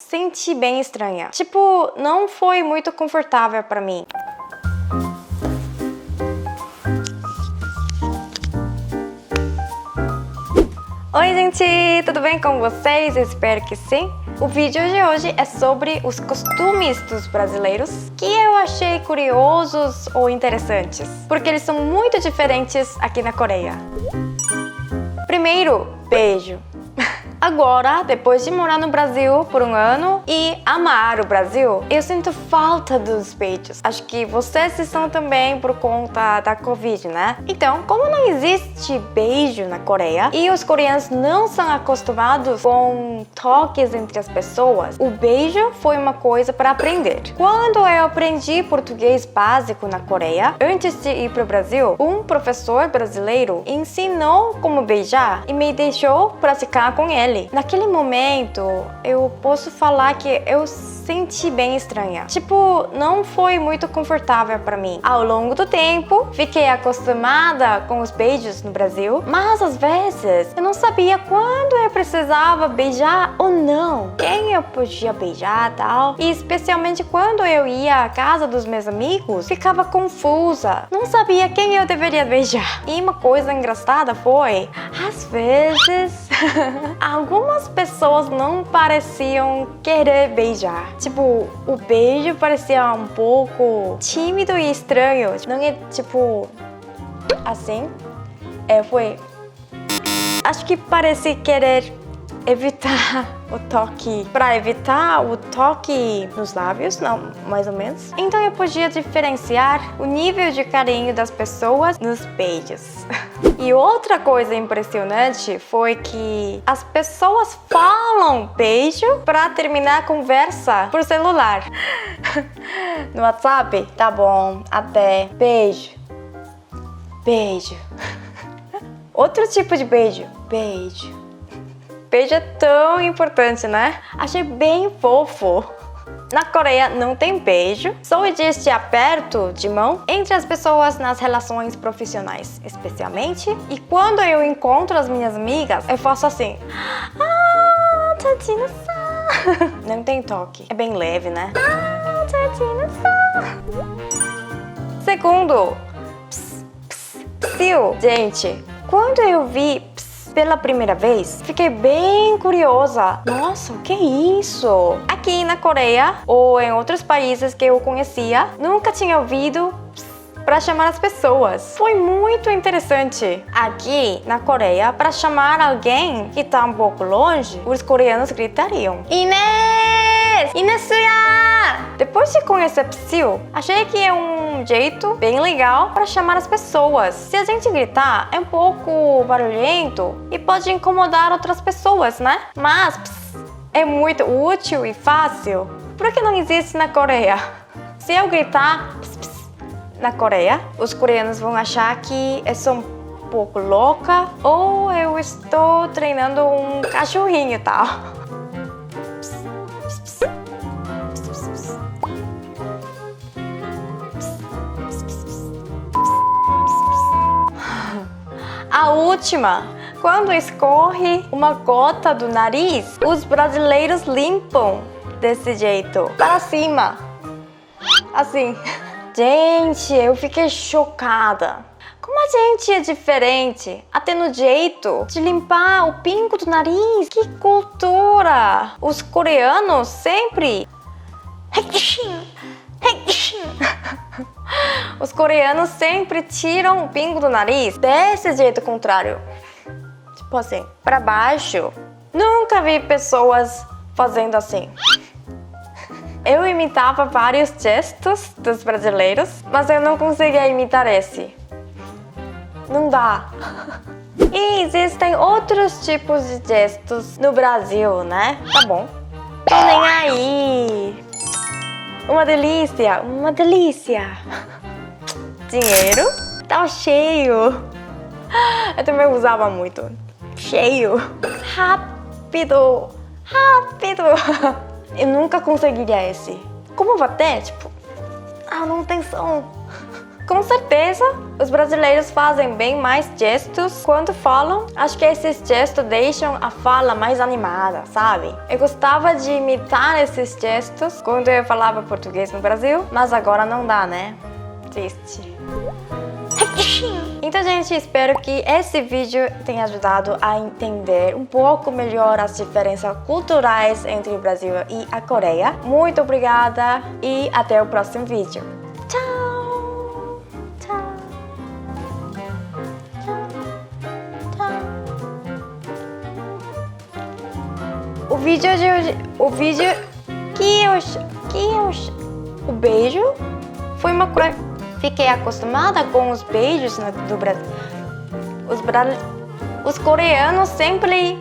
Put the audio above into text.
Senti bem estranha. Tipo, não foi muito confortável pra mim. Oi, gente! Tudo bem com vocês? Espero que sim. O vídeo de hoje é sobre os costumes dos brasileiros que eu achei curiosos ou interessantes, porque eles são muito diferentes aqui na Coreia. Primeiro, beijo. Agora, depois de morar no Brasil por um ano e amar o Brasil, eu sinto falta dos beijos. Acho que vocês estão também por conta da Covid, né? Então, como não existe beijo na Coreia e os coreanos não são acostumados com toques entre as pessoas, o beijo foi uma coisa para aprender. Quando eu aprendi português básico na Coreia, antes de ir para o Brasil, um professor brasileiro ensinou como beijar e me deixou praticar com ele. Naquele momento, eu posso falar que eu senti bem estranha. Tipo, não foi muito confortável para mim. Ao longo do tempo, fiquei acostumada com os beijos no Brasil, mas às vezes eu não sabia quando eu precisava beijar ou não, quem eu podia beijar e tal. E especialmente quando eu ia à casa dos meus amigos, ficava confusa. Não sabia quem eu deveria beijar. E uma coisa engraçada foi, às vezes, algumas pessoas não pareciam querer beijar. Tipo, o beijo parecia um pouco tímido e estranho. Não é tipo assim. Foi. Acho que parece querer evitar o toque. Para evitar o toque nos lábios, não, mais ou menos. Então eu podia diferenciar o nível de carinho das pessoas nos beijos. E outra coisa impressionante foi que as pessoas falam beijo para terminar a conversa por celular. No WhatsApp, tá bom, até, beijo, beijo. Outro tipo de beijo, beijo. Beijo é tão importante, né? Achei bem fofo. Na Coreia não tem beijo, só existe aperto de mão entre as pessoas nas relações profissionais, especialmente. E quando eu encontro as minhas amigas, eu faço assim. Ah, tadinha. Não tem toque, é bem leve, né? Ah, tadinha. Segundo, psiu. Gente, quando eu vi pela primeira vez, fiquei bem curiosa. Nossa, o que é isso? Aqui na Coreia ou em outros países que eu conhecia, nunca tinha ouvido para chamar as pessoas. Foi muito interessante. Aqui na Coreia, para chamar alguém que está um pouco longe, os coreanos gritariam: Inês! Inesuya! Depois de conhecer Psyu, achei que é um jeito bem legal para chamar as pessoas. Se a gente gritar, é um pouco barulhento e pode incomodar outras pessoas, né? Mas é muito útil e fácil. Por que não existe na Coreia? Se eu gritar na Coreia, os coreanos vão achar que eu sou um pouco louca ou eu estou treinando um cachorrinho e tal. A última, quando escorre uma gota do nariz, os brasileiros limpam desse jeito, para cima, assim. Gente, eu fiquei chocada. Como a gente é diferente, até no jeito de limpar o pingo do nariz. Que cultura! Os coreanos sempre... Os coreanos sempre tiram o pingo do nariz desse jeito contrário. Tipo assim, para baixo. Nunca vi pessoas fazendo assim. Eu imitava vários gestos dos brasileiros, mas eu não conseguia imitar esse. Não dá. E existem outros tipos de gestos no Brasil, né? Tá bom. Tô nem aí. Uma delícia, uma delícia. Dinheiro? Tá cheio. Eu também usava muito. Cheio. Rápido. Rápido. Eu nunca conseguiria esse. Como bater? Tipo, não tem som. com certeza, os brasileiros fazem bem mais gestos quando falam. Acho que esses gestos deixam a fala mais animada, sabe? Eu gostava de imitar esses gestos quando eu falava português no Brasil, mas agora não dá, né? Triste. Então, gente, espero que esse vídeo tenha ajudado a entender um pouco melhor as diferenças culturais entre o Brasil e a Coreia. Muito obrigada e até o próximo vídeo. Tchau! Tchau! Tchau! O vídeo de hoje... O beijo foi uma coisa... Fiquei acostumada com os beijos do Brasil. Os coreanos sempre